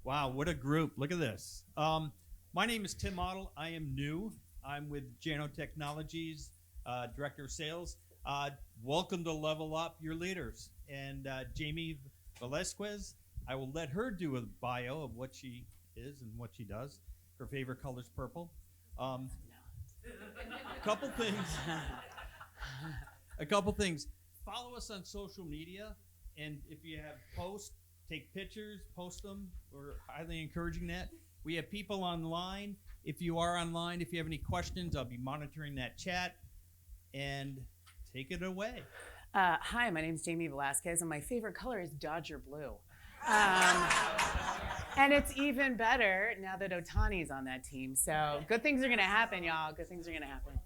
Wow, what a group. Look at this. My name is Tim Model. I am new. I'm with Jano Technologies, Director of Sales. Welcome to Level Up Your Leaders. And Jamie Velasquez, I will let her do a bio of what she is and what she does. Her favorite color is purple. A couple things. A couple things. Follow us on social media, and if you have posts, take pictures, post them. We're highly encouraging that. We have people online. If you are online, if you have any questions, I'll be monitoring that chat. And take it away. Hi, my name is Jamie Velasquez, and my favorite color is Dodger blue. And it's even better now that Otani's on that team. So good things are going to happen, y'all. Good things are going to happen.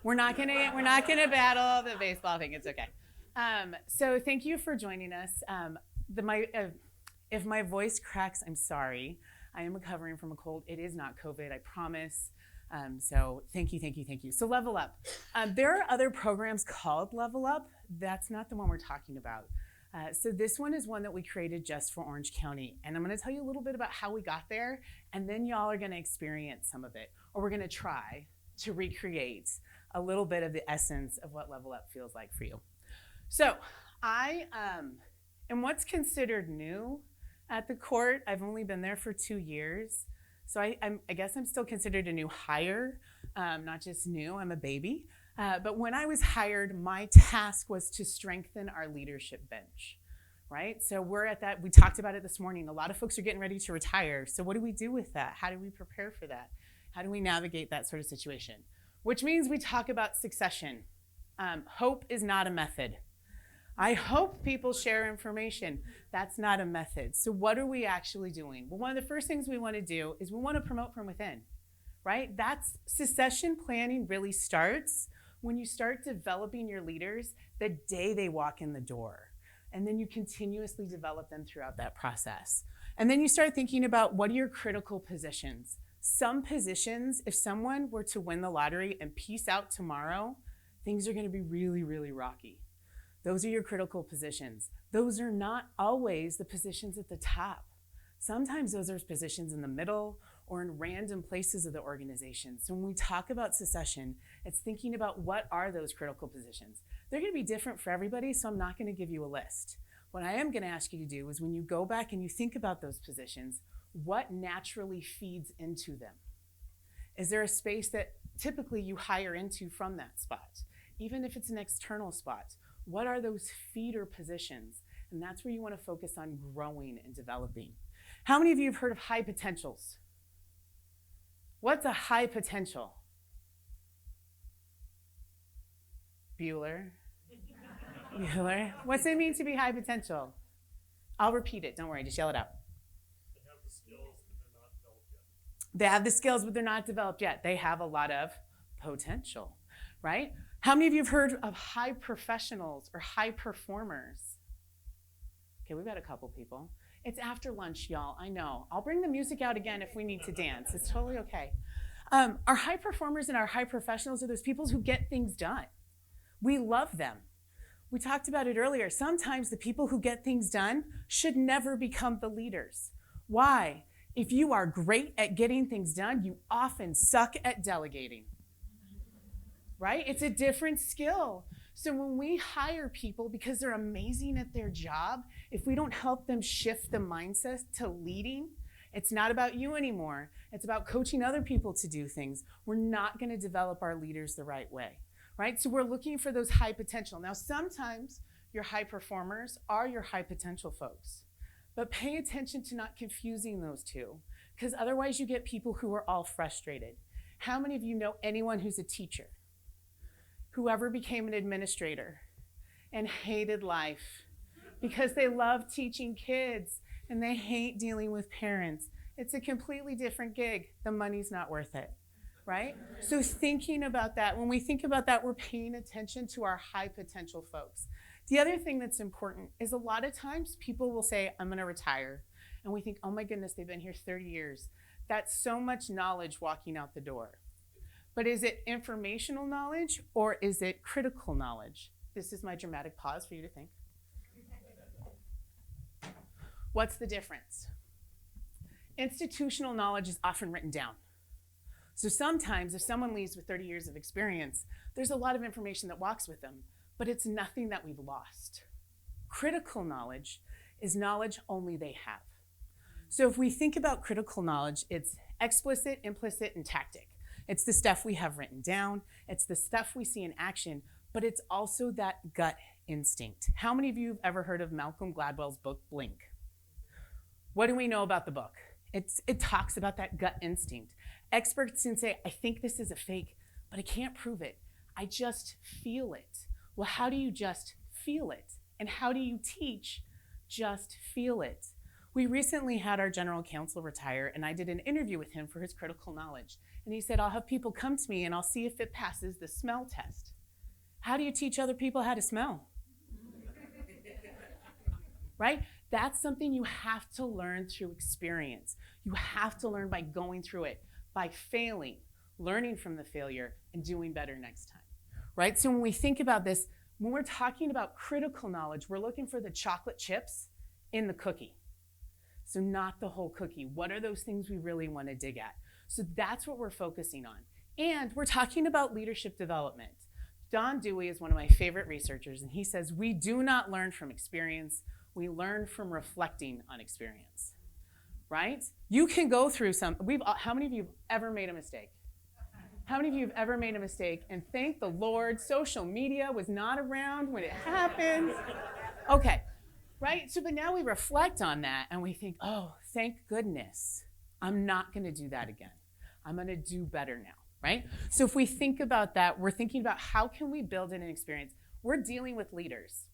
We're not gonna battle the baseball thing. It's okay. So thank you for joining us. If my voice cracks, I'm sorry. I am recovering from a cold. It is not COVID, I promise. So thank you. So Level Up. There are other programs called Level Up. That's not the one we're talking about. So this one is one that we created just for Orange County. And I'm gonna tell you a little bit about how we got there, and then y'all are gonna experience some of it, or we're gonna try to recreate a little bit of the essence of what Level Up feels like for you. So I am what's considered new at the court. I've only been there for 2 years. So I guess I'm still considered a new hire, not just new, I'm a baby. But when I was hired, my task was to strengthen our leadership bench, right? So we're at that, we talked about it this morning. A lot of folks are getting ready to retire. So what do we do with that? How do we prepare for that? How do we navigate that sort of situation? Which means we talk about succession. Hope is not a method. I hope people share information. That's not a method. So what are we actually doing? Well, one of the first things we want to do is we want to promote from within, right? That's succession planning really starts when you start developing your leaders the day they walk in the door. And then you continuously develop them throughout that process. And then you start thinking about what are your critical positions. Some positions, if someone were to win the lottery and peace out tomorrow, things are going to be really, really rocky. Those are your critical positions. Those are not always the positions at the top. Sometimes those are positions in the middle or in random places of the organization. So when we talk about succession, it's thinking about what are those critical positions. They're going to be different for everybody, so I'm not going to give you a list. What I am going to ask you to do is when you go back and you think about those positions, what naturally feeds into them? Is there a space that typically you hire into from that spot? Even if it's an external spot, what are those feeder positions? And that's where you want to focus on growing and developing. How many of you have heard of high potentials? What's a high potential? Bueller? What's it mean to be high potential? I'll repeat it, don't worry, just yell it out. They have the skills, but they're not developed yet. They have a lot of potential, right? How many of you have heard of high professionals or high performers? Okay, we've got a couple people. It's after lunch, y'all, I know. I'll bring the music out again if we need to dance. It's totally okay. Our high performers and our high professionals are those people who get things done. We love them. We talked about it earlier. Sometimes the people who get things done should never become the leaders. Why? If you are great at getting things done, you often suck at delegating, right? It's a different skill. So when we hire people because they're amazing at their job, if we don't help them shift the mindset to leading, it's not about you anymore. It's about coaching other people to do things. We're not going to develop our leaders the right way, right? So we're looking for those high potential. Now, sometimes your high performers are your high potential folks. But pay attention to not confusing those two, because otherwise you get people who are all frustrated. How many of you know anyone who's a teacher, whoever became an administrator and hated life because they love teaching kids and they hate dealing with parents? It's a completely different gig. The money's not worth it, right? So thinking about that, when we think about that, we're paying attention to our high potential folks. The other thing that's important is a lot of times people will say, I'm going to retire. And we think, oh my goodness, they've been here 30 years. That's so much knowledge walking out the door. But is it informational knowledge or is it critical knowledge? This is my dramatic pause for you to think. What's the difference? Institutional knowledge is often written down. So sometimes if someone leaves with 30 years of experience, there's a lot of information that walks with them, but it's nothing that we've lost. Critical knowledge is knowledge only they have. So if we think about critical knowledge, it's explicit, implicit, and tactic. It's the stuff we have written down, it's the stuff we see in action, but it's also that gut instinct. How many of you have ever heard of Malcolm Gladwell's book, Blink? What do we know about the book? It talks about that gut instinct. Experts can say, I think this is a fake, but I can't prove it. I just feel it. Well, how do you just feel it? And how do you teach just feel it? We recently had our general counsel retire, and I did an interview with him for his critical knowledge. And he said, I'll have people come to me and I'll see if it passes the smell test. How do you teach other people how to smell? Right? That's something you have to learn through experience. You have to learn by going through it, by failing, learning from the failure, and doing better next time. Right? So when we think about this, when we're talking about critical knowledge, we're looking for the chocolate chips in the cookie. So not the whole cookie. What are those things we really want to dig at? So that's what we're focusing on. And we're talking about leadership development. Don Dewey is one of my favorite researchers, and he says, we do not learn from experience, we learn from reflecting on experience, right? You can go through how many of you have ever made a mistake? How many of you have ever made a mistake? And thank the Lord, social media was not around when it happened. Okay, right? So, but now we reflect on that and we think, oh, thank goodness, I'm not gonna do that again. I'm gonna do better now, right? So if we think about that, we're thinking about how can we build in an experience? We're dealing with leaders.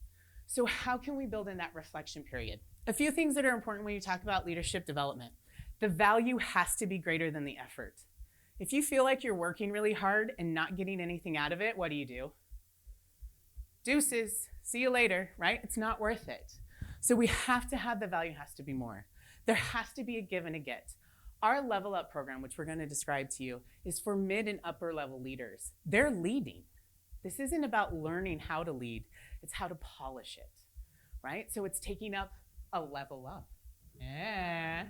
So how can we build in that reflection period? A few things that are important when you talk about leadership development. The value has to be greater than the effort. If you feel like you're working really hard and not getting anything out of it, what do? Deuces, see you later, right? It's not worth it. So we have to have the value has to be more. There has to be a give and a get. Our Level Up program, which we're going to describe to you, is for mid and upper level leaders. They're leading. This isn't about learning how to lead, it's how to polish it, right? So it's taking up a level up. Yeah.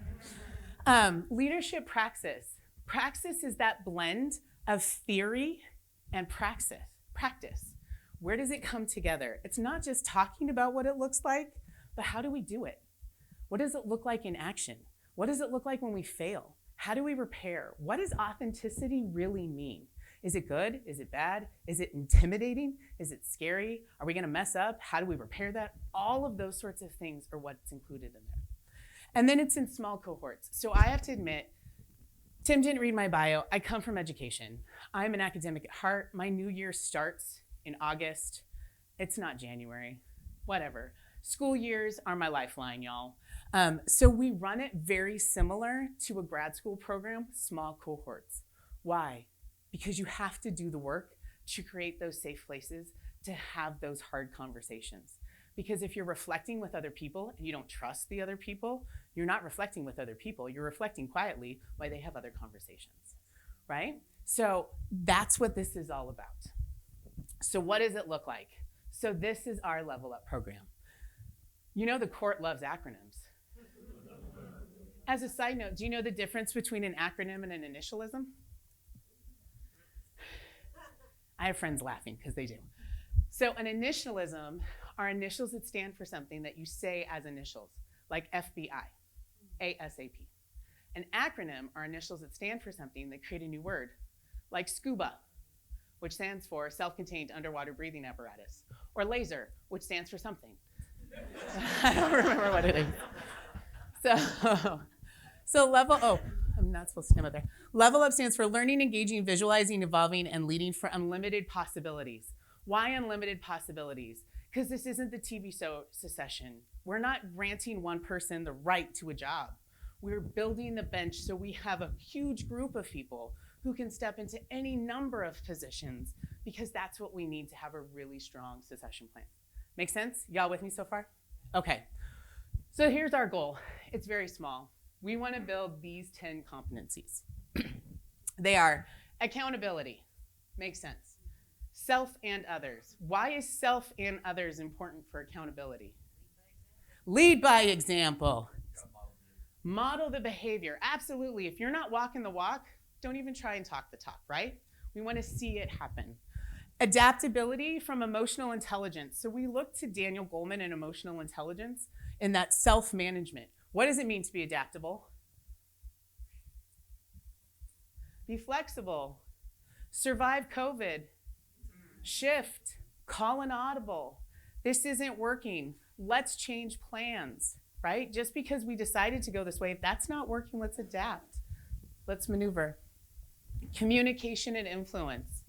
Leadership praxis. Praxis is that blend of theory and practice. Where does it come together? It's not just talking about what it looks like, but how do we do it? What does it look like in action? What does it look like when we fail? How do we repair? What does authenticity really mean? Is it good? Is it bad? Is it intimidating? Is it scary? Are we gonna mess up? How do we repair that? All of those sorts of things are what's included in there. And then it's in small cohorts. So I have to admit, Tim didn't read my bio. I come from education. I'm an academic at heart. My new year starts in August. It's not January, whatever. School years are my lifeline, y'all. So we run it very similar to a grad school program, small cohorts. Why? Because you have to do the work to create those safe places to have those hard conversations. Because if you're reflecting with other people and you don't trust the other people, you're not reflecting with other people, you're reflecting quietly why they have other conversations, right? So that's what this is all about. So what does it look like? So this is our Level Up program. You know the court loves acronyms. As a side note, do you know the difference between an acronym and an initialism? I have friends laughing because they do. So an initialism are initials that stand for something that you say as initials, like FBI, ASAP. An acronym are initials that stand for something that create a new word, like SCUBA, which stands for self-contained underwater breathing apparatus, or LASER, which stands for something. I don't remember what it is. I'm not supposed to come up there. Level Up stands for learning, engaging, visualizing, evolving, and leading for unlimited possibilities. Why unlimited possibilities? Because this isn't the TV succession. We're not granting one person the right to a job. We're building the bench so we have a huge group of people who can step into any number of positions, because that's what we need to have a really strong succession plan. Make sense? Y'all with me so far? Okay. So here's our goal. It's very small. We want to build these 10 competencies. They are accountability. Makes sense. Self and others. Why is self and others important for accountability? Lead by example. Model the behavior. Absolutely. If you're not walking the walk, don't even try and talk the talk, right? We want to see it happen. Adaptability from emotional intelligence. So we look to Daniel Goleman in emotional intelligence in that self-management. What does it mean to be adaptable? Be flexible. Survive COVID. Shift. Call an audible. This isn't working. Let's change plans, right? Just because we decided to go this way, if that's not working, let's adapt. Let's maneuver. Communication and influence.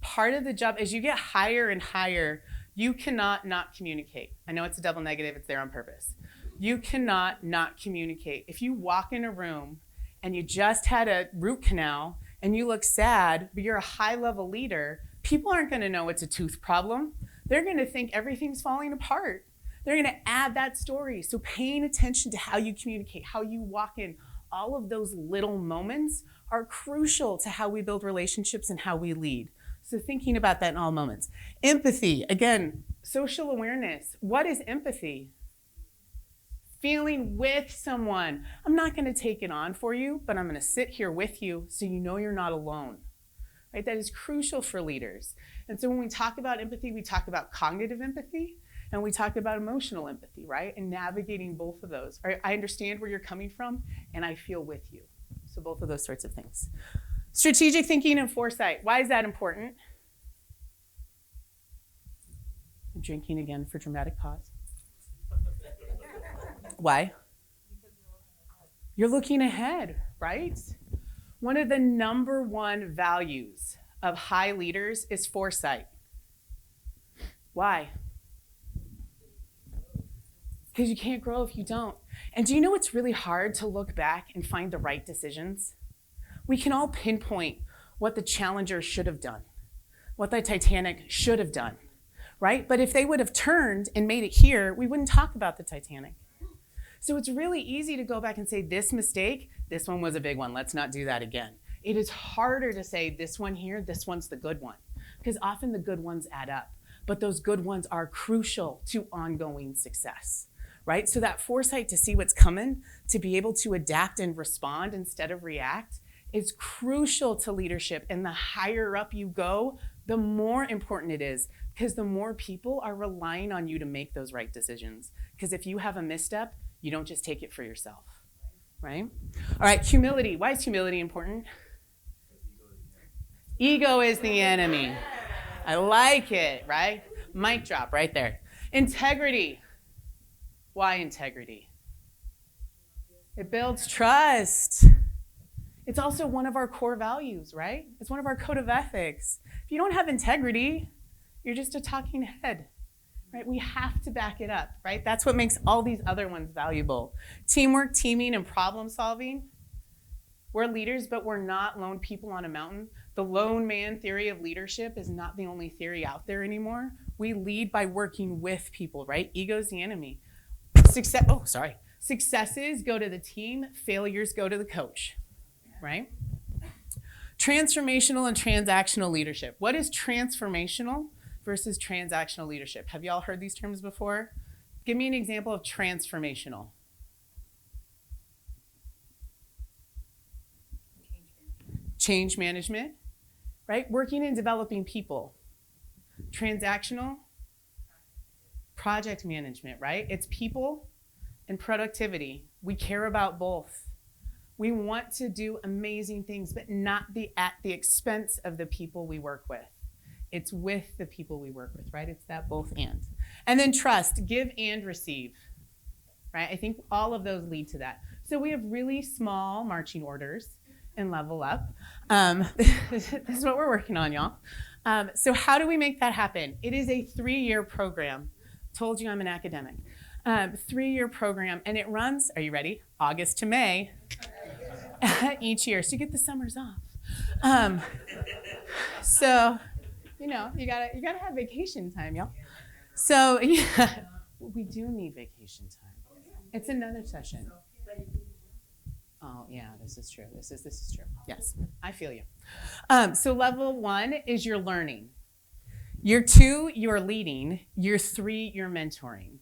Part of the job, as you get higher and higher, you cannot not communicate. I know it's a double negative, it's there on purpose. You cannot not communicate. If you walk in a room and you just had a root canal and you look sad, but you're a high-level leader, people aren't gonna know it's a tooth problem. They're gonna think everything's falling apart. They're gonna add that story. So paying attention to how you communicate, how you walk in, all of those little moments are crucial to how we build relationships and how we lead. So thinking about that in all moments. Empathy, again, social awareness. What is empathy? Feeling with someone. I'm not gonna take it on for you, but I'm gonna sit here with you so you know you're not alone. Right? That is crucial for leaders. And so when we talk about empathy, we talk about cognitive empathy and we talk about emotional empathy, right? And navigating both of those. Right? I understand where you're coming from and I feel with you. So both of those sorts of things. Strategic thinking and foresight. Why is that important? I'm drinking again for dramatic pause. Why? You're looking ahead, right? One of the number one values of high leaders is foresight. Why? Because you can't grow if you don't. And do you know it's really hard to look back and find the right decisions? We can all pinpoint what the Challenger should have done, what the Titanic should have done, right? But if they would have turned and made it here, we wouldn't talk about the Titanic. So it's really easy to go back and say, this mistake, this one was a big one, let's not do that again. It is harder to say this one here, this one's the good one, because often the good ones add up, but those good ones are crucial to ongoing success, right? So that foresight to see what's coming, to be able to adapt and respond instead of react is crucial to leadership. And the higher up you go, the more important it is, because the more people are relying on you to make those right decisions. Because if you have a misstep, you don't just take it for yourself, right? All right, humility. Why is humility important? Ego is the enemy. I like it, right? Mic drop right there. Integrity. Why integrity? It builds trust. It's also one of our core values, right? It's one of our code of ethics. If you don't have integrity, you're just a talking head. Right? We have to back it up, right? That's what makes all these other ones valuable. Teamwork, teaming, and problem solving. We're leaders, but we're not lone people on a mountain. The lone man theory of leadership is not the only theory out there anymore. We lead by working with people, right? Ego's the enemy. Successes go to the team, failures go to the coach, right? Transformational and transactional leadership. What is transformational versus transactional leadership? Have y'all heard these terms before? Give me an example of transformational. Change management, right? Working and developing people. Transactional, project management, right? It's people and productivity. We care about both. We want to do amazing things, but not at the expense of the people we work with. It's with the people we work with, right? It's that both and. And then trust, give and receive, right? I think all of those lead to that. So we have really small marching orders in Level Up. This is what we're working on, y'all. So how do we make that happen? It is a 3-year program. Told you I'm an academic. 3-year program, and it runs, are you ready? August to May each year. So you get the summers off. So, you know, you gotta have vacation time, y'all. So yeah, we do need vacation time. It's another session. Oh yeah, this is true. This is true. Yes, I feel you. So level 1 is your learning. Year 2, you're leading. Year 3, you're mentoring.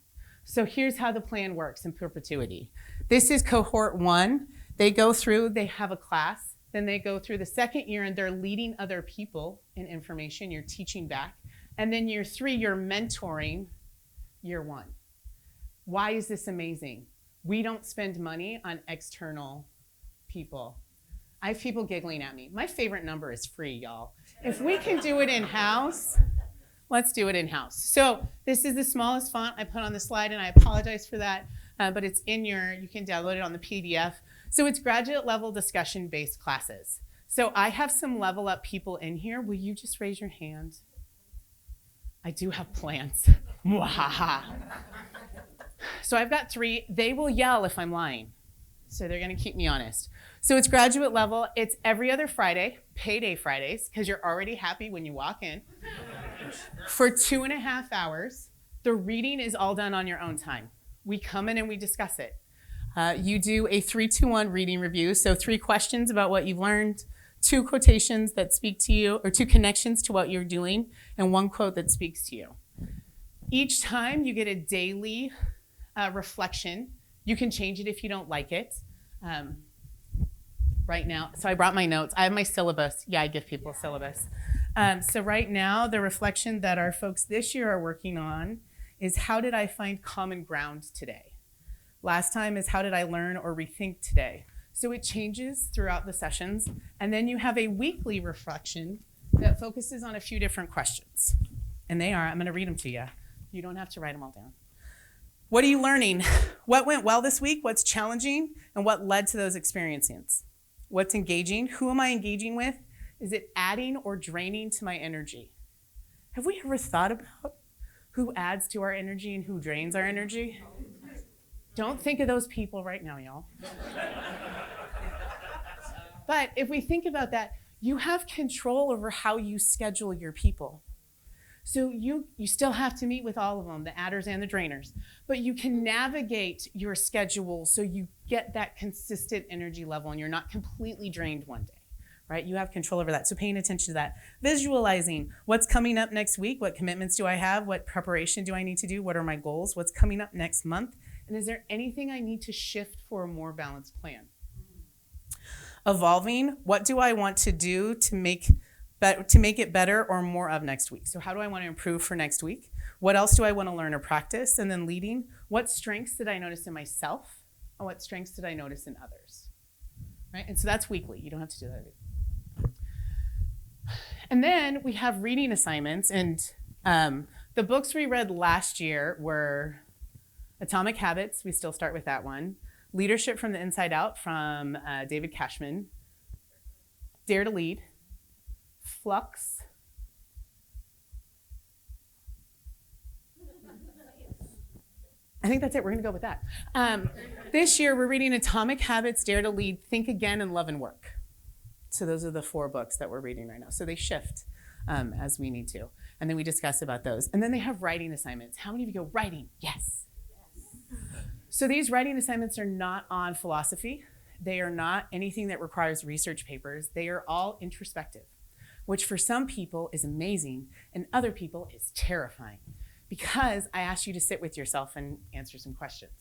So here's how the plan works in perpetuity. This is cohort 1. They go through, they have a class, then they go through the second year and they're leading other people in information, you're teaching back. And then year 3, you're mentoring year 1. Why is this amazing? We don't spend money on external people. I have people giggling at me. My favorite number is free, y'all. If we can do it in-house, let's do it in-house. So this is the smallest font I put on the slide, and I apologize for that, but it's in you can download it on the PDF. So it's graduate level discussion-based classes. So I have some level up people in here. Will you just raise your hand? I do have plans. So I've got 3. They will yell if I'm lying. So they're gonna keep me honest. So it's graduate level. It's every other Friday, payday Fridays, because you're already happy when you walk in. For 2.5 hours. The reading is all done on your own time. We come in and we discuss it. You do a 3-2-1 reading review. So 3 questions about what you've learned, 2 quotations that speak to you, or 2 connections to what you're doing, and 1 quote that speaks to you. Each time you get a daily reflection. You can change it if you don't like it. Right now, so I brought my notes. I have my syllabus. Yeah, I give people a syllabus. So right now, the reflection that our folks this year are working on is how did I find common ground today? Last time is how did I learn or rethink today? So it changes throughout the sessions. And then you have a weekly reflection that focuses on a few different questions. And they are, I'm gonna read them to you. You don't have to write them all down. What are you learning? What went well this week? What's challenging? And what led to those experiences? What's engaging? Who am I engaging with? Is it adding or draining to my energy? Have we ever thought about who adds to our energy and who drains our energy? Don't think of those people right now, y'all. But if we think about that, you have control over how you schedule your people. So you still have to meet with all of them, the adders and the drainers, but you can navigate your schedule so you get that consistent energy level and you're not completely drained one day, right? You have control over that. So paying attention to that. Visualizing what's coming up next week, what commitments do I have, what preparation do I need to do, what are my goals, what's coming up next month, and is there anything I need to shift for a more balanced plan? Evolving, what do I want to do to make it better or more of next week? So how do I want to improve for next week? What else do I want to learn or practice? And then leading, what strengths did I notice in myself? And what strengths did I notice in others? Right? And so that's weekly. You don't have to do that every week. And then we have reading assignments. And the books we read last year were Atomic Habits. We still start with that one. Leadership from the Inside Out from David Cashman. Dare to Lead. Flux. I think that's it. We're going to go with that. This year, we're reading Atomic Habits, Dare to Lead, Think Again, and Love and Work. So those are the 4 books that we're reading right now. So they shift as we need to. And then we discuss about those. And then they have writing assignments. How many of you go, writing? Yes. So these writing assignments are not on philosophy. They are not anything that requires research papers. They are all introspective, which for some people is amazing and other people is terrifying because I ask you to sit with yourself and answer some questions.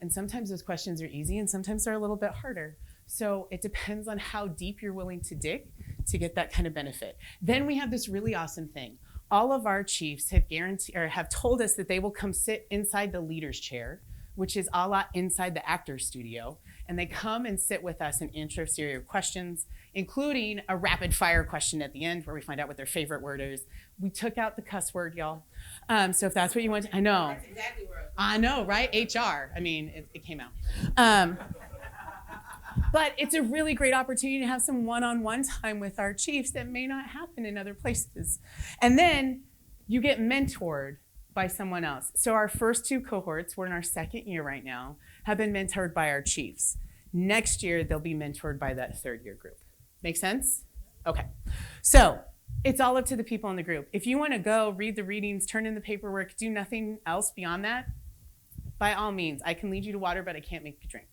And sometimes those questions are easy and sometimes they're a little bit harder. So it depends on how deep you're willing to dig to get that kind of benefit. Then we have this really awesome thing. All of our chiefs have told us that they will come sit inside the leader's chair, which is a la inside the actor's studio. And they come and sit with us and answer a series of questions, including a rapid fire question at the end where we find out what their favorite word is. We took out the cuss word, y'all. So if that's what you want to, I know. That's exactly where I know, right? HR. I mean, it came out. But it's a really great opportunity to have some one-on-one time with our chiefs that may not happen in other places. And then you get mentored by someone else. So our first 2 cohorts, we're in our 2nd year right now, have been mentored by our chiefs. Next year, they'll be mentored by that 3rd year group. Make sense? Okay. So it's all up to the people in the group. If you want to go read the readings, turn in the paperwork, do nothing else beyond that, by all means, I can lead you to water, but I can't make you drink.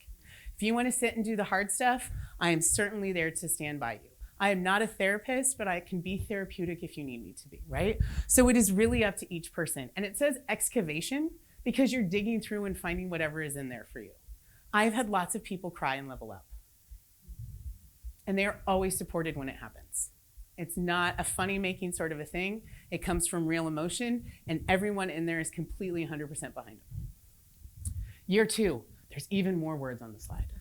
If you want to sit and do the hard stuff, I am certainly there to stand by you. I am not a therapist, but I can be therapeutic if you need me to be, right? So it is really up to each person. And it says excavation because you're digging through and finding whatever is in there for you. I've had lots of people cry and level up. And they're always supported when it happens. It's not a funny making sort of a thing. It comes from real emotion, and everyone in there is completely 100% behind them. Year 2, there's even more words on the slide.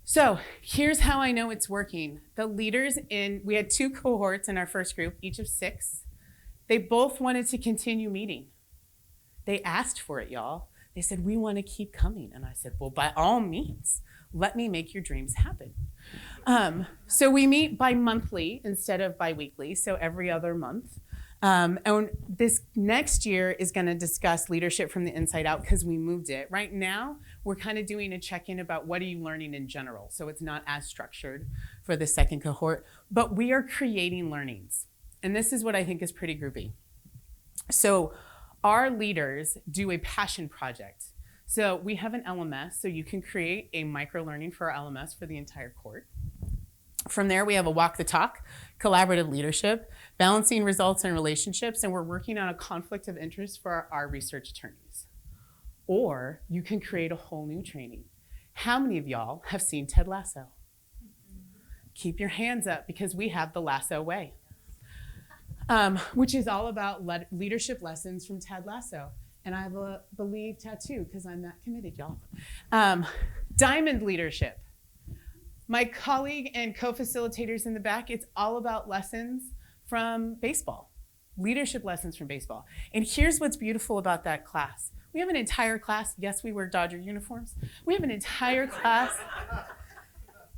So here's how I know it's working. The leaders we had 2 cohorts in our first group, each of 6. They both wanted to continue meeting. They asked for it, y'all. They said, we want to keep coming. And I said, well, by all means, let me make your dreams happen. So we meet bi-monthly instead of bi-weekly, so every other month. And this next year is going to discuss leadership from the inside out because we moved it. Right now, we're kind of doing a check-in about what are you learning in general. So it's not as structured for the second cohort, but we are creating learnings. And this is what I think is pretty groovy. So our leaders do a passion project. So we have an LMS, so you can create a micro-learning for our LMS for the entire court. From there, we have a walk the talk, collaborative leadership, balancing results and relationships, and we're working on a conflict of interest for our research attorneys. Or you can create a whole new training. How many of y'all have seen Ted Lasso? Keep your hands up because we have the Lasso way, which is all about leadership lessons from Ted Lasso. And I have a believe tattoo because I'm that committed, y'all. Diamond leadership. My colleague and co-facilitators in the back, it's all about lessons from baseball, leadership lessons from baseball. And here's what's beautiful about that class. We have an entire class. Yes, we wear Dodger uniforms. We have an entire class.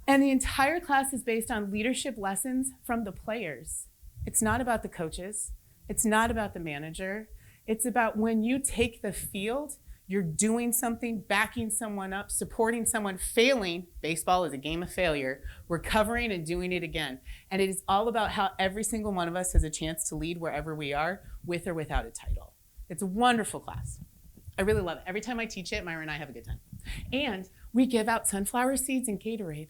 And the entire class is based on leadership lessons from the players. It's not about the coaches. It's not about the manager. It's about when you take the field, you're doing something, backing someone up, supporting someone, failing. Baseball is a game of failure, recovering and doing it again. And it is all about how every single one of us has a chance to lead wherever we are, with or without a title. It's a wonderful class. I really love it. Every time I teach it, Myra and I have a good time. And we give out sunflower seeds and Gatorade.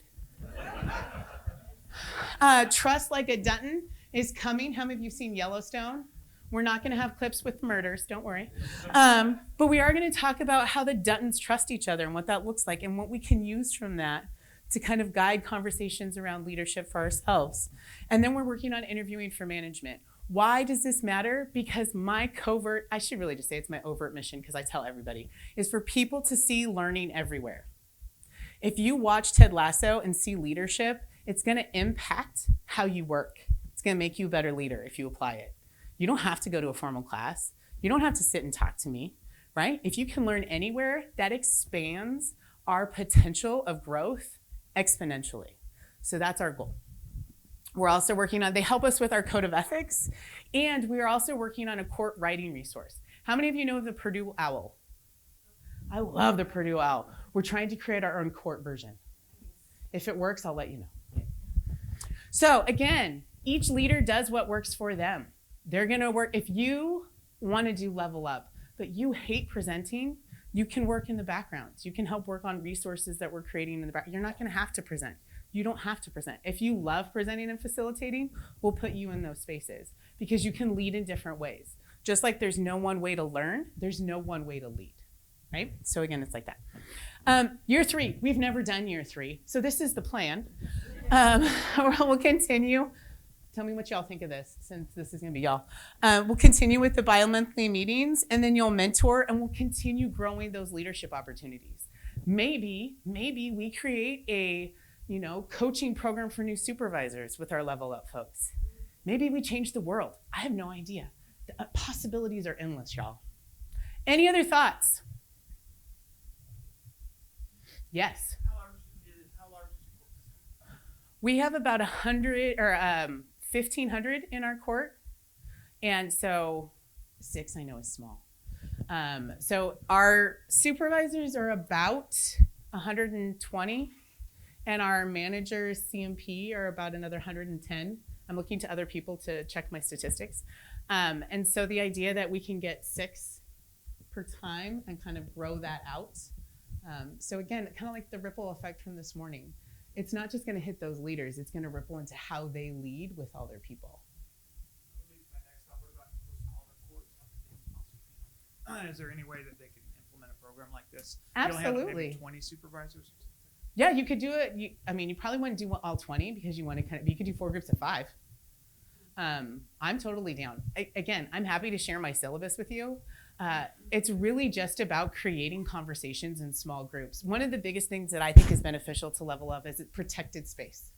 Trust Like a Dutton is coming. How many of you have seen Yellowstone? We're not going to have clips with murders, don't worry. But we are going to talk about how the Duttons trust each other and what that looks like and what we can use from that to kind of guide conversations around leadership for ourselves. And then we're working on interviewing for management. Why does this matter? Because my covert, I should really just say it's my overt mission because I tell everybody, is for people to see learning everywhere. If you watch Ted Lasso and see leadership, it's going to impact how you work. It's going to make you a better leader if you apply it. You don't have to go to a formal class. You don't have to sit and talk to me, right? If you can learn anywhere, that expands our potential of growth exponentially. So that's our goal. We're also working on, they help us with our code of ethics, and we are also working on a court writing resource. How many of you know the Purdue Owl? I love the Purdue Owl. We're trying to create our own court version. If it works, I'll let you know. So again, each leader does what works for them. They're gonna work, if you wanna do level up, but you hate presenting, you can work in the background. You can help work on resources that we're creating in the back. You're not gonna have to present. You don't have to present. If you love presenting and facilitating, we'll put you in those spaces because you can lead in different ways. Just like there's no one way to learn, there's no one way to lead, right? So again, it's like that. Year 3, we've never done year 3. So this is the plan. We'll continue. Tell me what y'all think of this, since this is gonna be y'all. We'll continue with the bi-monthly meetings, and then you'll mentor, and we'll continue growing those leadership opportunities. Maybe we create a coaching program for new supervisors with our Level Up folks. Maybe we change the world. I have no idea. The possibilities are endless, y'all. Any other thoughts? Yes. How large is your course? We have about 100 or 1,500 in our court, and so 6 I know is small. So our supervisors are about 120, and our managers, CMP, are about another 110. I'm looking to other people to check my statistics. And so the idea that we can get 6 per time and kind of grow that out. So again, kind of like the ripple effect from this morning. It's not just going to hit those leaders, it's going to ripple into how they lead with all their people. Is there any way that they can implement a program like this? Absolutely. You only have maybe 20 supervisors or something? Yeah, you could do it. You probably wouldn't do all 20 because you want to you could do 4 groups of 5. I'm totally down. Again, I'm happy to share my syllabus with you. It's really just about creating conversations in small groups. One of the biggest things that I think is beneficial to Level Up is it's protected space.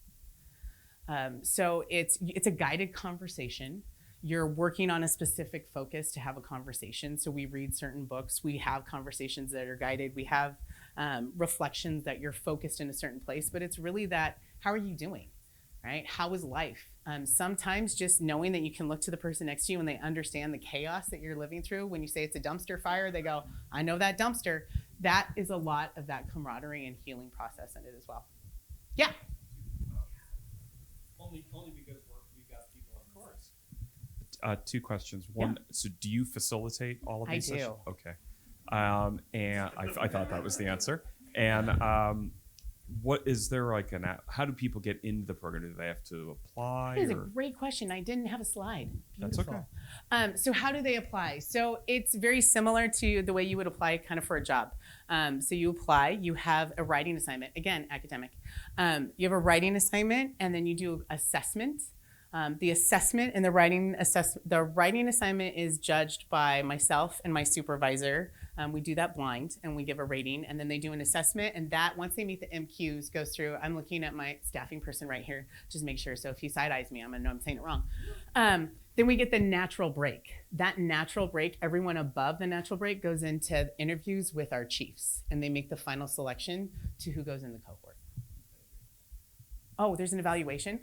So it's a guided conversation. You're working on a specific focus to have a conversation. So we read certain books. We have conversations that are guided. We have reflections that you're focused in a certain place. But it's really that, how are you doing, right? How is life? Sometimes just knowing that you can look to the person next to you and they understand the chaos that you're living through. When you say it's a dumpster fire, they go, I know that dumpster. That is a lot of that camaraderie and healing process in it as well. Yeah. Only because we've got people on course. 2 questions. One, so do you facilitate all of these I do. sessions? Okay. And I thought that was the answer. And what is there like an app? How do people get into the program? Do they have to apply? That is a great question. I didn't have a slide. That's okay. So how do they apply? So it's very similar to the way you would apply kind of for a job. So you apply, you have a writing assignment, again, academic. You have a writing assignment and then you do assessment. The assessment and the writing assignment is judged by myself and my supervisor. We do that blind and we give a rating and then they do an assessment, and that once they meet the MQs goes through. I'm looking at my staffing person right here, just make sure. So if he side eyes me, I'm gonna know I'm saying it wrong. Then we get the natural break. That natural break, everyone above the natural break goes into interviews with our chiefs and they make the final selection to who goes in the cohort. Oh, there's an evaluation?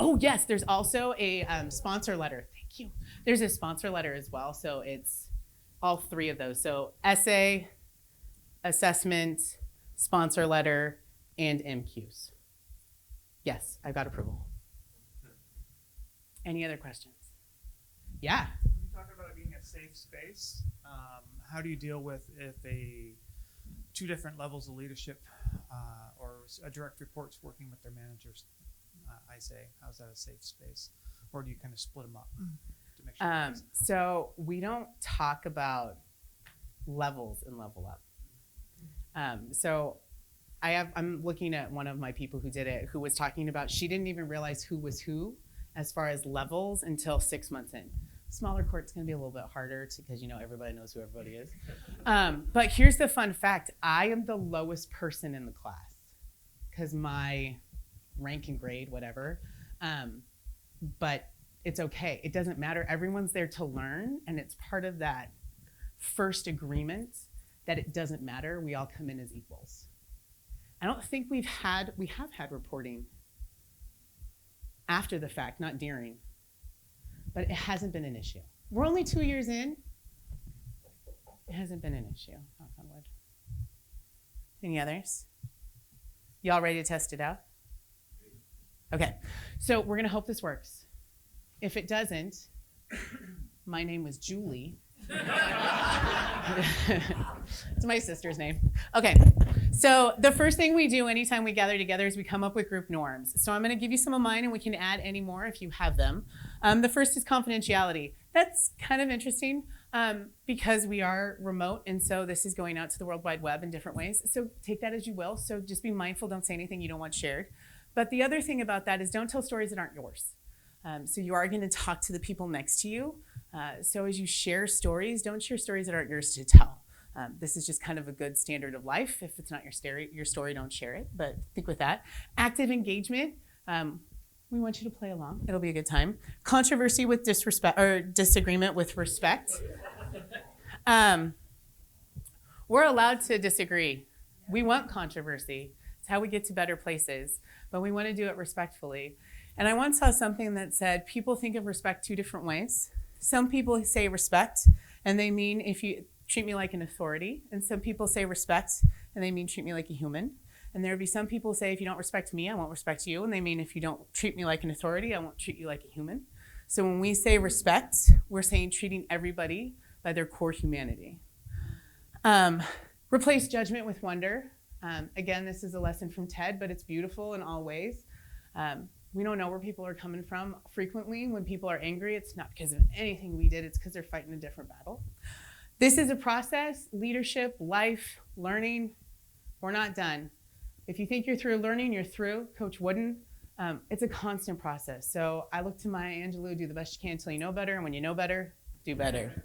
Oh yes, there's also a sponsor letter. Thank you. There's a sponsor letter as well. So it's all 3 of those. So essay, assessment, sponsor letter, and MQs. Yes, I've got approval. Any other questions? Yeah. When you talk about it being a safe space, how do you deal with if 2 different levels of leadership or a direct report's working with their managers? I say, how's that a safe space? Or do you kind of split them up to make sure? So we don't talk about levels in Level Up. So I'm looking at one of my people who did it, who was talking about, she didn't even realize who was who as far as levels until 6 months in. Smaller court's gonna be a little bit harder because everybody knows who everybody is. But here's the fun fact. I am the lowest person in the class because my rank and grade, whatever. But it's okay. It doesn't matter. Everyone's there to learn, and it's part of that first agreement that it doesn't matter. We all come in as equals. I don't think we have had reporting after the fact, not during, but it hasn't been an issue. We're only 2 years in. It hasn't been an issue, knock on wood. Any others? Y'all ready to test it out? Okay, so we're gonna hope this works. If it doesn't, my name was Julie. It's my sister's name. Okay, so the first thing we do anytime we gather together is we come up with group norms. So I'm gonna give you some of mine and we can add any more if you have them. The first is confidentiality. That's kind of interesting because we are remote, and so this is going out to the World Wide Web in different ways. So take that as you will. So just be mindful, don't say anything you don't want shared. But the other thing about that is don't tell stories that aren't yours. So you are gonna talk to the people next to you. So as you share stories, don't share stories that aren't yours to tell. This is just kind of a good standard of life. If it's not your story, don't share it, but think with that. Active engagement, we want you to play along. It'll be a good time. Controversy with disrespect, or disagreement with respect. We're allowed to disagree. We want controversy. It's how we get to better places, but we want to do it respectfully. And I once saw something that said people think of respect 2 different ways. Some people say respect, and they mean if you treat me like an authority. And some people say respect, and they mean treat me like a human. And there would be some people who say if you don't respect me, I won't respect you. And they mean if you don't treat me like an authority, I won't treat you like a human. So when we say respect, we're saying treating everybody by their core humanity. Replace judgment with wonder. Again, this is a lesson from Ted, but it's beautiful in all ways. We don't know where people are coming from. Frequently, when people are angry, it's not because of anything we did, it's because they're fighting a different battle. This is a process, leadership, life, learning. We're not done. If you think you're through learning, you're through. Coach Wooden, it's a constant process. So I look to Maya Angelou, do the best you can until you know better. And when you know better, do better.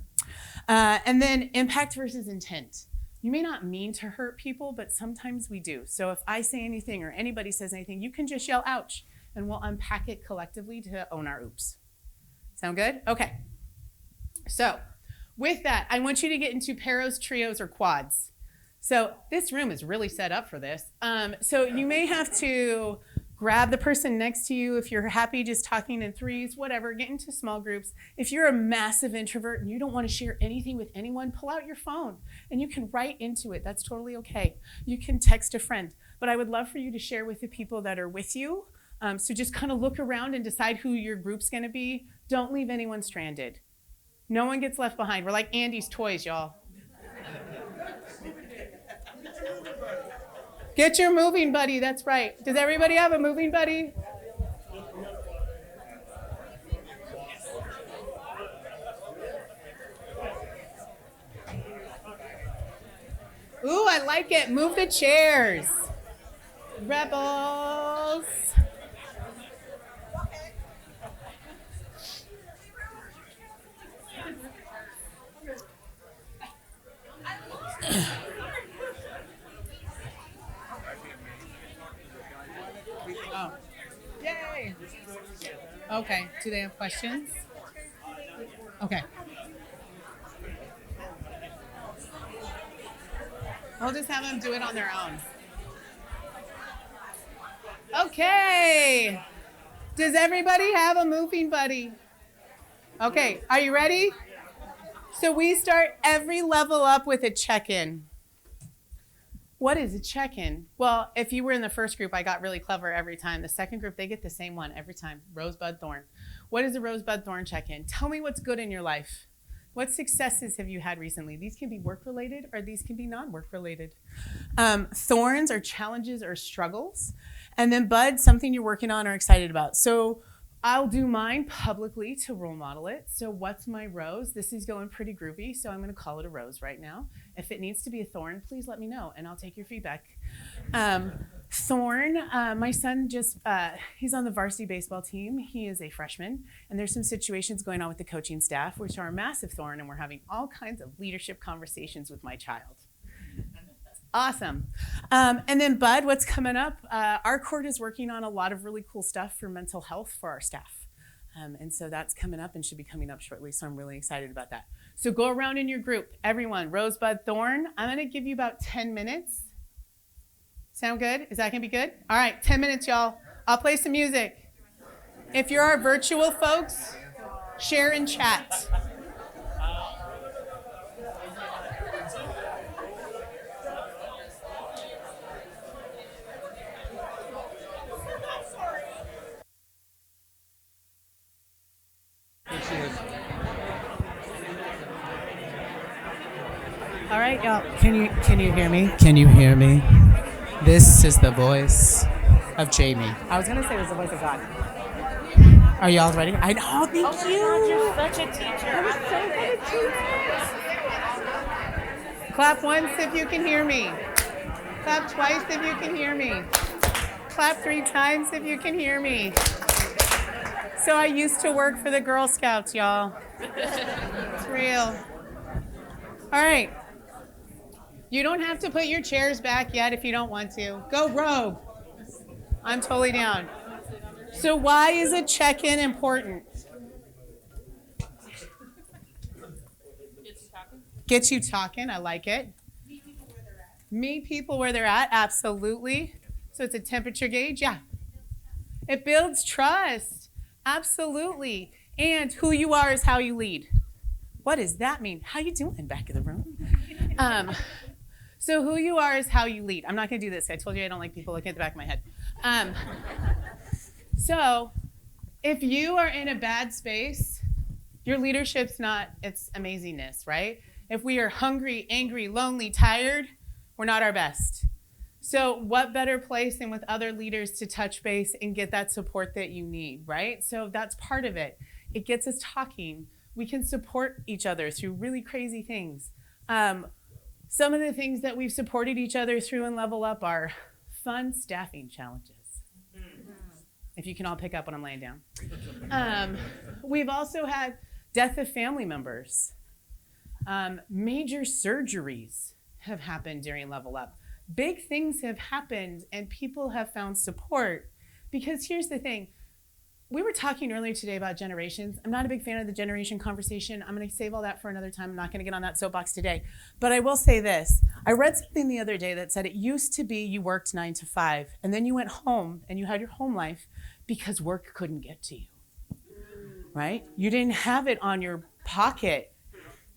And then impact versus intent. You may not mean to hurt people, but sometimes we do. So if I say anything or anybody says anything, you can just yell, ouch, and we'll unpack it collectively to own our oops. Sound good? Okay. So with that, I want you to get into pairs, trios, or quads. So this room is really set up for this. So you may have to grab the person next to you if you're happy just talking in threes, whatever, get into small groups. If you're a massive introvert and you don't want to share anything with anyone, pull out your phone and you can write into it. That's totally okay. You can text a friend. But I would love for you to share with the people that are with you. So just kind of look around and decide who your group's going to be. Don't leave anyone stranded. No one gets left behind. We're like Andy's toys, y'all. Get your moving buddy, that's right. Does everybody have a moving buddy? Ooh, I like it. Move the chairs. Rebels. Oh, yay. Okay, do they have questions? Okay. I'll just have them do it on their own. Okay. Does everybody have a moving buddy? Okay, are you ready? So we start every level up with a check-in. What is a check-in? Well, if you were in the first group, I got really clever every time. The second group, they get the same one every time. Rosebud Thorn. What is a rosebud thorn check-in? Tell me what's good in your life. What successes have you had recently? These can be work-related or these can be non-work-related. Thorns are challenges or struggles. And then bud, something you're working on or excited about. So I'll do mine publicly to role model it. So what's my rose? This is going pretty groovy, so I'm going to call it a rose right now. If it needs to be a thorn, please let me know, and I'll take your feedback. Thorn, my son he's on the varsity baseball team. He is a freshman, and there's some situations going on with the coaching staff, which are a massive thorn, and we're having all kinds of leadership conversations with my child. Awesome. And then Bud, what's coming up? Our court is working on a lot of really cool stuff for mental health for our staff. And so that's coming up and should be coming up shortly. So I'm really excited about that. So go around in your group, everyone, Rosebud, Thorn. I'm going to give you about 10 minutes. Sound good? Is that going to be good? All right, 10 minutes, y'all. I'll play some music. If you're our virtual folks, share and chat. All right, y'all. Can you hear me? Can you hear me? This is the voice of Jamie. I was going to say it was the voice of God. Are y'all ready? I know. Thank you. God, you're such a teacher. I was so good at teaching. Clap once if you can hear me. Clap twice if you can hear me. Clap 3 times if you can hear me. So I used to work for the Girl Scouts, y'all. It's real. All right. You don't have to put your chairs back yet if you don't want to. Go rogue. I'm totally down. So why is a check-in important? Get you talking. I like it. Meet people where they're at. Absolutely. So it's a temperature gauge. Yeah. It builds trust. Absolutely. And who you are is how you lead. What does that mean? How you doing back of the room? So who you are is how you lead. I'm not going to do this. I told you I don't like people looking at the back of my head. So if you are in a bad space, your leadership's not its amazingness, right? If we are hungry, angry, lonely, tired, we're not our best. So what better place than with other leaders to touch base and get that support that you need, right? So that's part of it. It gets us talking. We can support each other through really crazy things. Some of the things that we've supported each other through in Level Up are fun staffing challenges. If you can all pick up what I'm laying down. We've also had death of family members. Major surgeries have happened during Level Up. Big things have happened and people have found support. Because here's the thing. We were talking earlier today about generations. I'm not a big fan of the generation conversation. I'm going to save all that for another time. I'm not going to get on that soapbox today. But I will say this. I read something the other day that said it used to be you worked 9 to 5, and then you went home and you had your home life because work couldn't get to you, right? You didn't have it on your pocket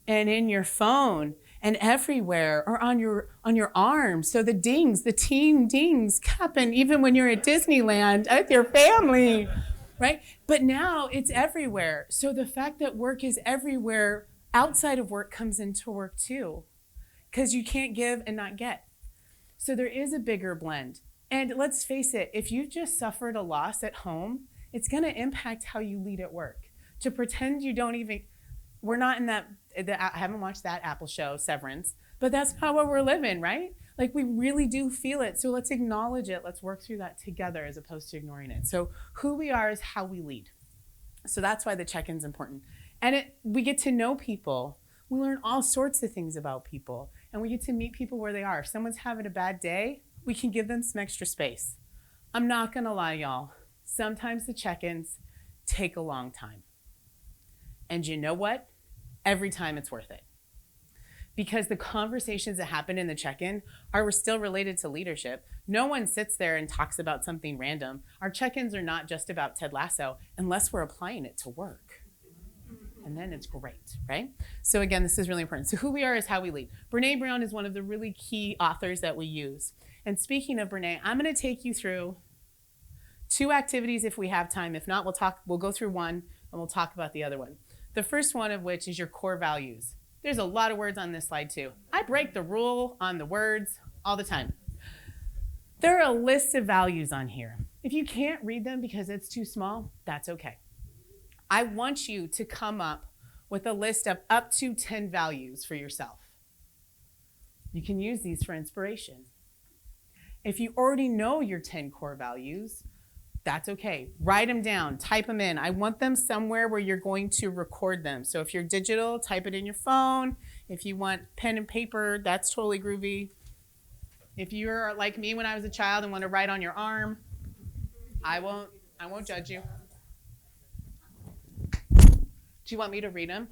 and in your phone and everywhere, or on your arm. So the dings, the team dings happen even when you're at Disneyland with your family. Right? But now it's everywhere. So the fact that work is everywhere outside of work comes into work too, because you can't give and not get. So there is a bigger blend. And let's face it, if you've just suffered a loss at home, it's going to impact how you lead at work. To pretend you don't even, we're not in that, I haven't watched that Apple show, Severance, but that's not what we're living, right? Like, we really do feel it. So let's acknowledge it. Let's work through that together as opposed to ignoring it. So who we are is how we lead. So that's why the check-in's important. And we get to know people. We learn all sorts of things about people. And we get to meet people where they are. If someone's having a bad day, we can give them some extra space. I'm not going to lie, y'all. Sometimes the check-ins take a long time. And you know what? Every time it's worth it. Because the conversations that happen in the check-in are still related to leadership. No one sits there and talks about something random. Our check-ins are not just about Ted Lasso unless we're applying it to work. And then it's great, right? So again, this is really important. So who we are is how we lead. Brene Brown is one of the really key authors that we use. And speaking of Brene, I'm going to take you through 2 activities if we have time. If not, we'll go through one and we'll talk about the other one. The first one of which is your core values. There's a lot of words on this slide too. I break the rule on the words all the time. There are a list of values on here. If you can't read them because it's too small, that's okay. I want you to come up with a list of up to 10 values for yourself. You can use these for inspiration. If you already know your 10 core values, that's okay. Write them down, type them in. I want them somewhere where you're going to record them. So if you're digital, type it in your phone. If you want pen and paper, that's totally groovy. If you're like me when I was a child and want to write on your arm, I won't judge you. Do you want me to read them?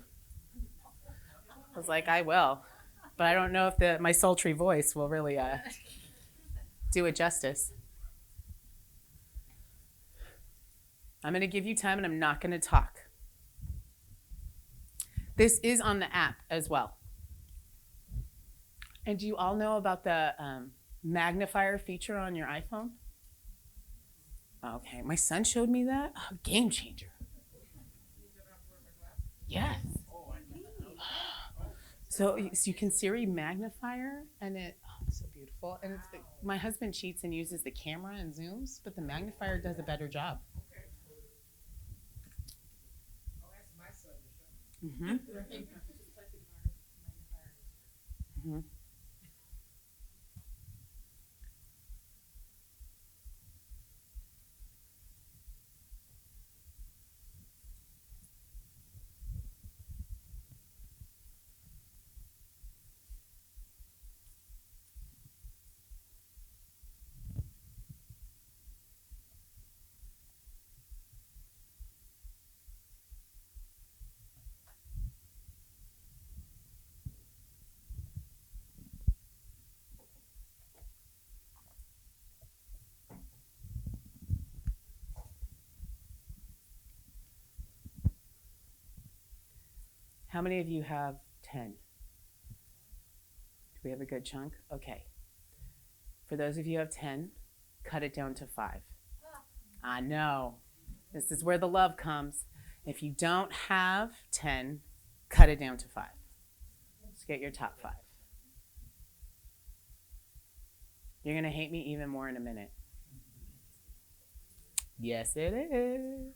I was like, I will. But I don't know if my sultry voice will really do it justice. I'm going to give you time and I'm not going to talk. This is on the app as well. And do you all know about the magnifier feature on your iPhone? Okay, my son showed me that. Oh, game changer. Yes. So you can Siri magnifier and it's so beautiful. And my husband cheats and uses the camera and zooms, but the magnifier does a better job. Mm-hmm. Mm-hmm. How many of you have 10? Do we have a good chunk? Okay. For those of you who have 10, cut it down to 5. I know. This is where the love comes. If you don't have 10, cut it down to 5. Let's get your top 5. You're going to hate me even more in a minute. Yes, it is.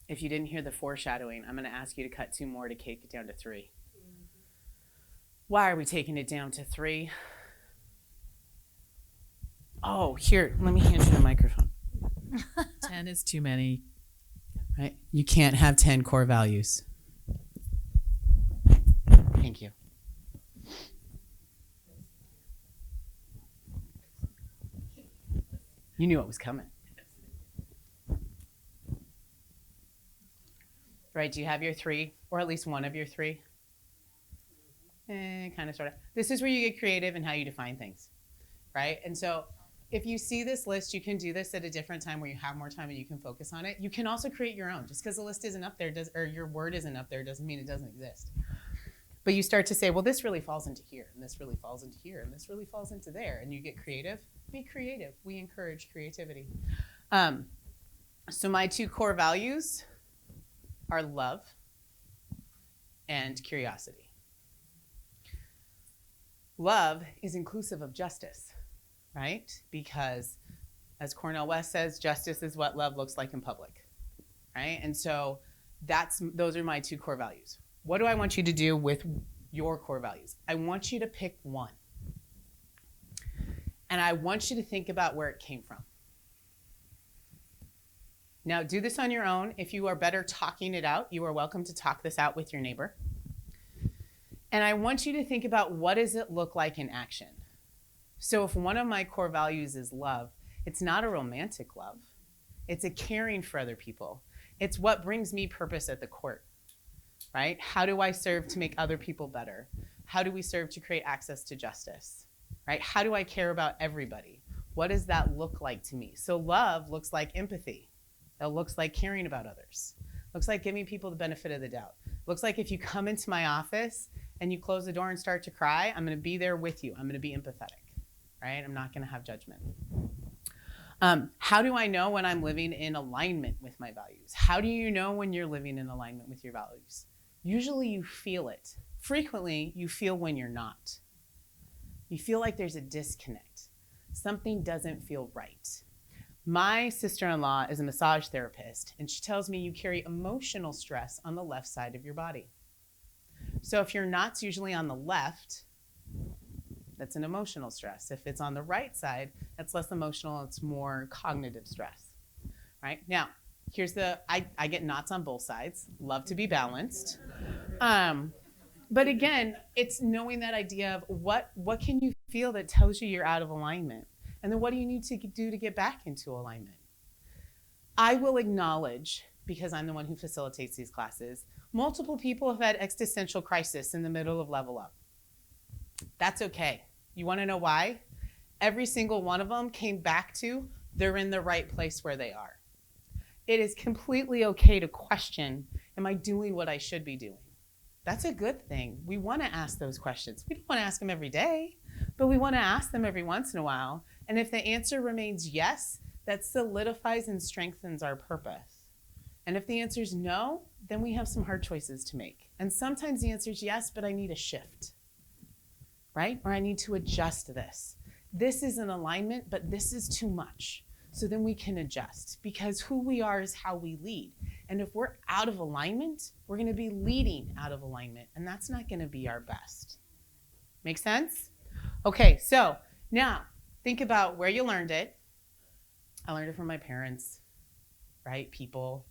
If you didn't hear the foreshadowing, I'm going to ask you to cut 2 more to take it down to 3. Why are we taking it down to 3? Oh, here, let me hand you the microphone. 10 is too many. Right? You can't have 10 core values. Thank you. You knew it was coming. Right, do you have your 3, or at least one of your 3? Kind of, sort of. This is where you get creative in how you define things, right? And so if you see this list, you can do this at a different time where you have more time and you can focus on it. You can also create your own. Just because the list isn't up there, or your word isn't up there, doesn't mean it doesn't exist. But you start to say, well, this really falls into here, and this really falls into here, and this really falls into there, and you get creative. Be creative. We encourage creativity. So my 2 core values are love and curiosity. Love is inclusive of justice, right? Because as Cornel West says, justice is what love looks like in public, right? And so those are my 2 core values. What do I want you to do with your core values? I want you to pick one. And I want you to think about where it came from. Now, do this on your own. If you are better talking it out, you are welcome to talk this out with your neighbor. And I want you to think about, what does it look like in action? So if one of my core values is love, it's not a romantic love. It's a caring for other people. It's what brings me purpose at the court, right? How do I serve to make other people better? How do we serve to create access to justice, right? How do I care about everybody? What does that look like to me? So love looks like empathy. It looks like caring about others. Looks like giving people the benefit of the doubt. Looks like if you come into my office and you close the door and start to cry, I'm going to be there with you. I'm going to be empathetic, right? I'm not going to have judgment. How do I know when I'm living in alignment with my values? How do you know when you're living in alignment with your values? Usually you feel it. Frequently, you feel when you're not. You feel like there's a disconnect. Something doesn't feel right. My sister-in-law is a massage therapist, and she tells me you carry emotional stress on the left side of your body. So if your knot's usually on the left, that's an emotional stress. If it's on the right side, that's less emotional, it's more cognitive stress, right? Now, here's I get knots on both sides, love to be balanced. But again, it's knowing that idea of what can you feel that tells you you're out of alignment? And then what do you need to do to get back into alignment? I will acknowledge, because I'm the one who facilitates these classes, multiple people have had existential crisis in the middle of Level Up. That's okay. You want to know why? Every single one of them came back to they're in the right place where they are. It is completely okay to question, am I doing what I should be doing? That's a good thing. We want to ask those questions. We don't want to ask them every day, but we want to ask them every once in a while. And if the answer remains yes, that solidifies and strengthens our purpose. And if the answer is no, then we have some hard choices to make. And sometimes the answer is yes, but I need a shift, right? Or I need to adjust this. This is an alignment, but this is too much. So then we can adjust, because who we are is how we lead. And if we're out of alignment, we're going to be leading out of alignment, and that's not going to be our best. Make sense? Okay, so now think about where you learned it. I learned it from my parents, right? People,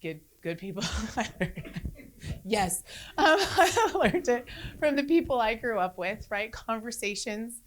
good people. Yes, I learned it from the people I grew up with, right? Conversations,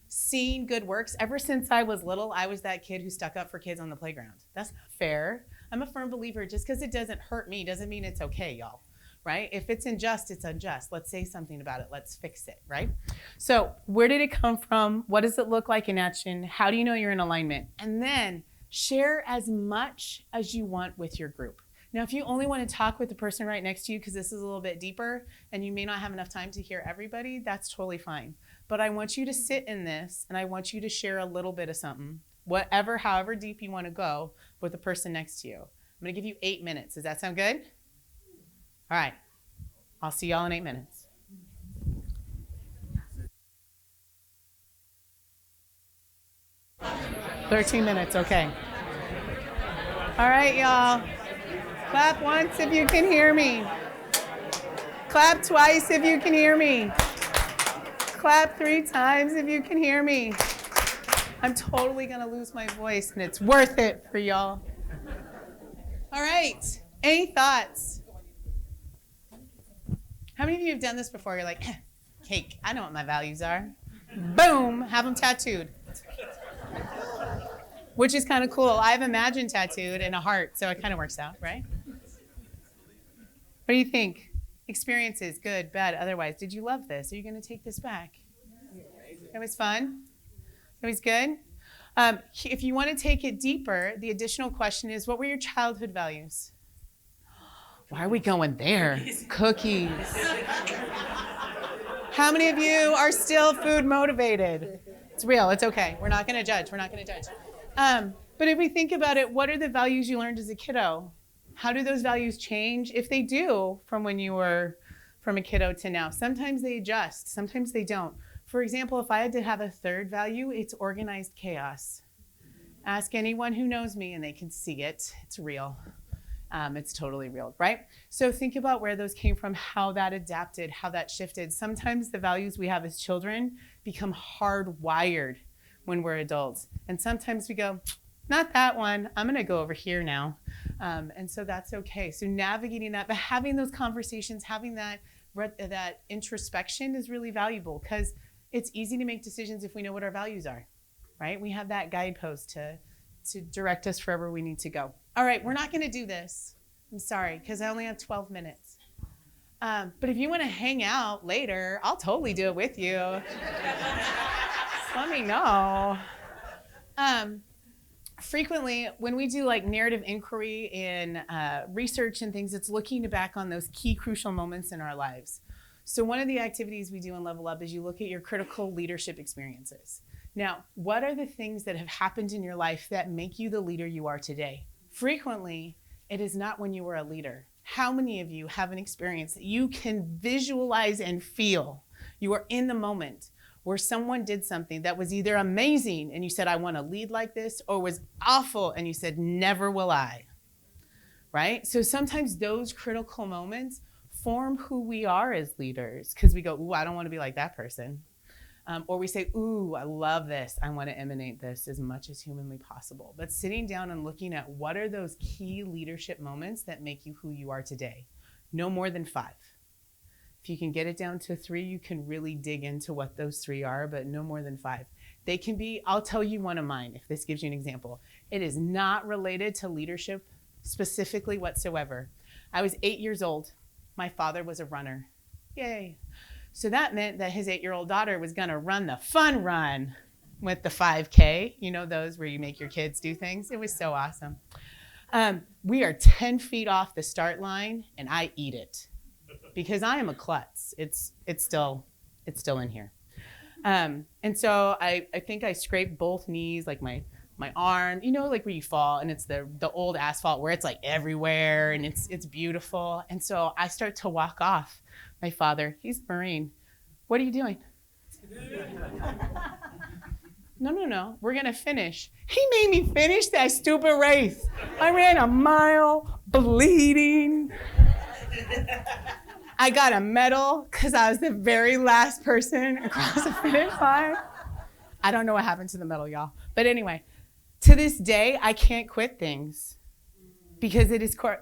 seeing good works. Ever since I was little, I was that kid who stuck up for kids on the playground. That's not fair. I'm a firm believer, just because it doesn't hurt me doesn't mean it's okay, y'all, right? If it's unjust, it's unjust. Let's say something about it. Let's fix it, right? So where did it come from? What does it look like in action? How do you know you're in alignment? And then share as much as you want with your group. Now, if you only want to talk with the person right next to you because this is a little bit deeper and you may not have enough time to hear everybody, that's totally fine. But I want you to sit in this and I want you to share a little bit of something, however deep you want to go with the person next to you. I'm going to give you 8 minutes. Does that sound good? All right. I'll see y'all in 8 minutes. $13 minutes, okay. All right, y'all. Clap once if you can hear me. Clap twice if you can hear me. Clap 3 times if you can hear me. I'm totally gonna lose my voice, and it's worth it for y'all. All right, any thoughts? How many of you have done this before? You're like, cake, I know what my values are. Boom, have them tattooed. Which is kind of cool. I have Imagine tattooed and a heart, so it kind of works out, right? What do you think? Experiences, good, bad, otherwise. Did you love this? Are you going to take this back? It was fun? It was good? If you want to take it deeper, the additional question is, what were your childhood values? Why are we going there? Cookies. How many of you are still food motivated? It's real. It's okay. We're not going to judge. We're not going to judge. But if we think about it, what are the values you learned as a kiddo? How do those values change? If they do, from when you were from a kiddo to now, sometimes they adjust, sometimes they don't. For example, if I had to have a third value, it's organized chaos. Ask anyone who knows me and they can see it. It's real. It's totally real, right? So think about where those came from, how that adapted, how that shifted. Sometimes the values we have as children become hardwired when we're adults. And sometimes we go, not that one, I'm gonna go over here now. And so that's okay. So navigating that, but having those conversations, having that introspection is really valuable, because it's easy to make decisions if we know what our values are, right? We have that guidepost to direct us wherever we need to go. All right, we're not gonna do this. I'm sorry, because I only have 12 minutes. But if you wanna hang out later, I'll totally do it with you. Let me know. Frequently, when we do like narrative inquiry and research and things, it's looking back on those key crucial moments in our lives. So one of the activities we do in Level Up is you look at your critical leadership experiences. Now, what are the things that have happened in your life that make you the leader you are today? Frequently, it is not when you were a leader. How many of you have an experience that you can visualize and feel? You are in the moment where someone did something that was either amazing and you said, I want to lead like this, or was awful and you said, never will I, right? So sometimes those critical moments form who we are as leaders, because we go, ooh, I don't want to be like that person. Or we say, ooh, I love this. I want to emanate this as much as humanly possible. But sitting down and looking at what are those key leadership moments that make you who you are today? No more than 5. If you can get it down to 3, you can really dig into what those 3 are, but no more than 5. They can be, I'll tell you one of mine, if this gives you an example. It is not related to leadership specifically whatsoever. I was 8 years old. My father was a runner. Yay. So that meant that his 8-year-old daughter was gonna run the fun run with the 5K. You know those where you make your kids do things? It was so awesome. We are 10 feet off the start line and I eat it, because I am a klutz. It's still in here. And so I think I scraped both knees, like my arm, you know, like where you fall and it's the old asphalt where it's like everywhere and it's beautiful. And so I start to walk off. My father, he's a Marine. What are you doing? No, we're gonna finish. He made me finish that stupid race. I ran a mile bleeding. I got a medal because I was the very last person across the finish line. I don't know what happened to the medal, y'all. But anyway, to this day, I can't quit things because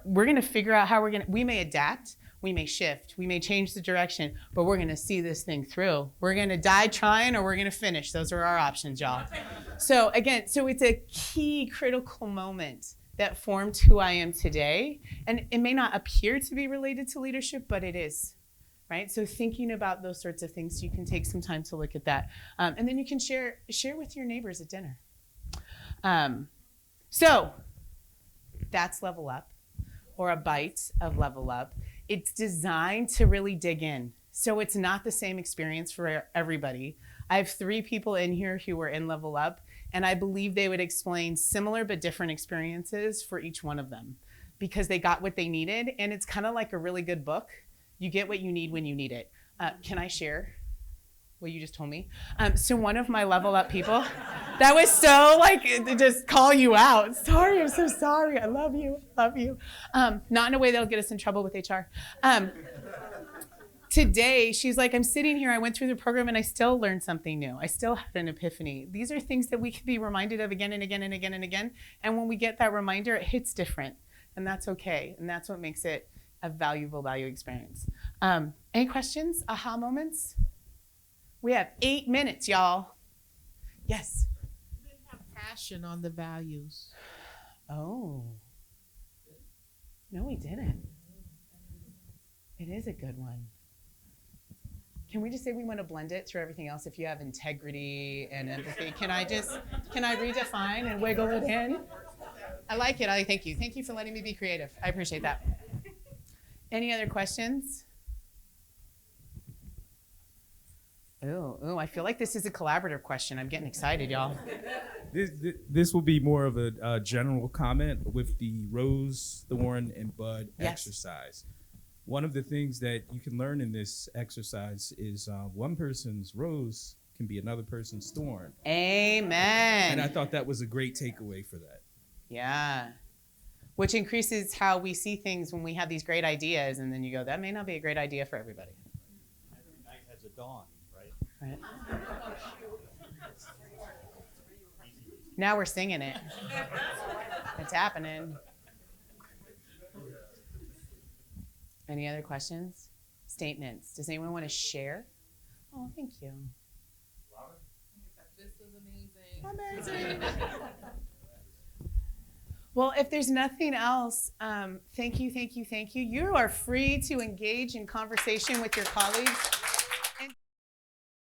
we're gonna figure out how we may adapt, we may shift, we may change the direction, but we're gonna see this thing through. We're gonna die trying or we're gonna finish. Those are our options, y'all. So again, it's a key critical moment that formed who I am today. And it may not appear to be related to leadership, but it is, right? So thinking about those sorts of things, you can take some time to look at that. And then you can share with your neighbors at dinner. So that's Level Up, or a bite of Level Up. It's designed to really dig in. So it's not the same experience for everybody. I have 3 people in here who were in Level Up, and I believe they would explain similar but different experiences for each one of them, because they got what they needed. And it's kind of like a really good book. You get what you need when you need it. Can I share what you just told me? So one of my Level Up people, That was so like to just call you out. Sorry, I'm so sorry. I love you. Love you. Not in a way that'll get us in trouble with HR. Today, she's like, I'm sitting here, I went through the program and I still learned something new. I still had an epiphany. These are things that we can be reminded of again and again and again and again. And when we get that reminder, it hits different. And that's okay. And that's what makes it a valuable value experience. Any questions? Aha moments? We have 8 minutes, y'all. Yes. You didn't have passion on the values. Oh. No, we didn't. It is a good one. Can we just say we want to blend it through everything else? If you have integrity and empathy, can I redefine and wiggle it in? I like it. Thank you. Thank you for letting me be creative. I appreciate that. Any other questions? Ooh, I feel like this is a collaborative question. I'm getting excited, y'all. This will be more of a general comment with the rose, thorn, and bud Yes. exercise. One of the things that you can learn in this exercise is one person's rose can be another person's thorn. Amen. And I thought that was a great takeaway for that. Yeah. Which increases how we see things when we have these great ideas, and then you go, that may not be a great idea for everybody. Every night has a dawn, right? Right? Now we're singing it. It's happening. Any other questions? Statements? Does anyone want to share? Oh, thank you. This is amazing. Amazing. Well, if there's nothing else, thank you. You are free to engage in conversation with your colleagues.